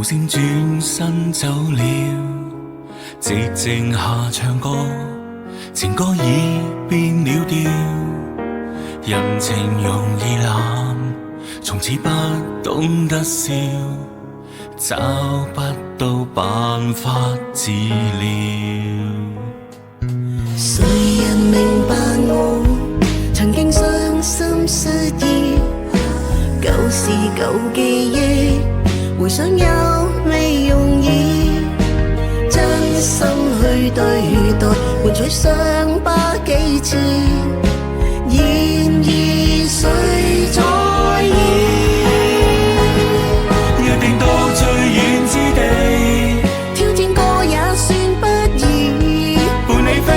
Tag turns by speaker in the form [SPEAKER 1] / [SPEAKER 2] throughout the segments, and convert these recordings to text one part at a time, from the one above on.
[SPEAKER 1] 聲轉身走了，寂靜下唱歌，情歌已變了調，人情容易冷，從此不懂得笑，找不到辦法治療。
[SPEAKER 2] 誰人明白我曾經傷心失意？舊時舊記憶，回想有未容易，真心去對待，換取傷疤幾次。然而誰在意？
[SPEAKER 1] 約定到最遠之地，
[SPEAKER 2] 挑戰過也算不易。
[SPEAKER 1] 伴你飛，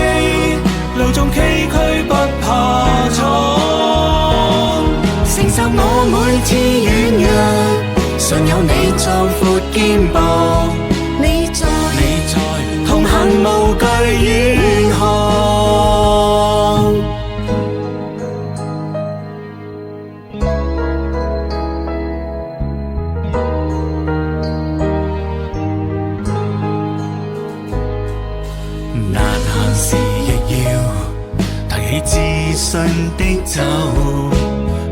[SPEAKER 1] 路縱崎嶇不怕闖。
[SPEAKER 2] 承受我每次軟弱，常有你壯闊肩膊。你在
[SPEAKER 1] 同行無懼遠航。難閒時亦要提起自信的酒，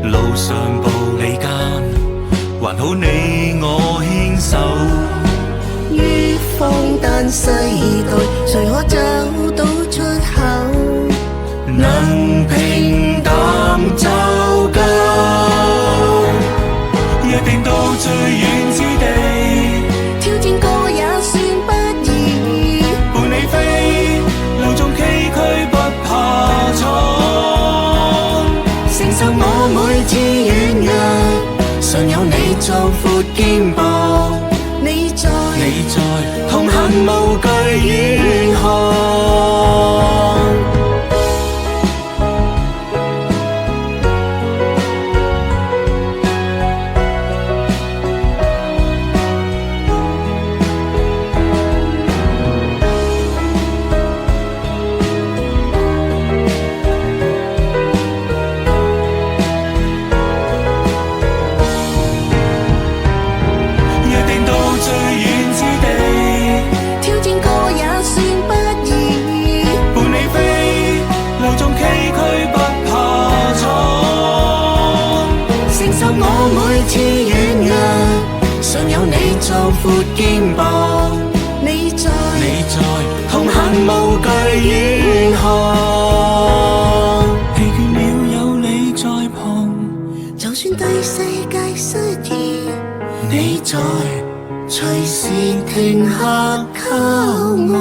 [SPEAKER 1] 路上步履間，還好你我牽手。
[SPEAKER 2] 於荒誕世代，誰可找到出口？
[SPEAKER 1] 能平淡就夠。約定到最遠之地，
[SPEAKER 2] 挑戰過也算不易。
[SPEAKER 1] 伴你飛，路縱崎嶇不怕闖。
[SPEAKER 2] 承受我每次軟弱，常有你壯闊肩膊。你在
[SPEAKER 1] 同行無懼遠航。
[SPEAKER 2] 每次軟弱，常有你壯闊肩膊。你在
[SPEAKER 1] 同行無懼遠航。疲倦了有你在旁，
[SPEAKER 2] 就算對世界失意，
[SPEAKER 1] 你在
[SPEAKER 2] 隨時停下靠我。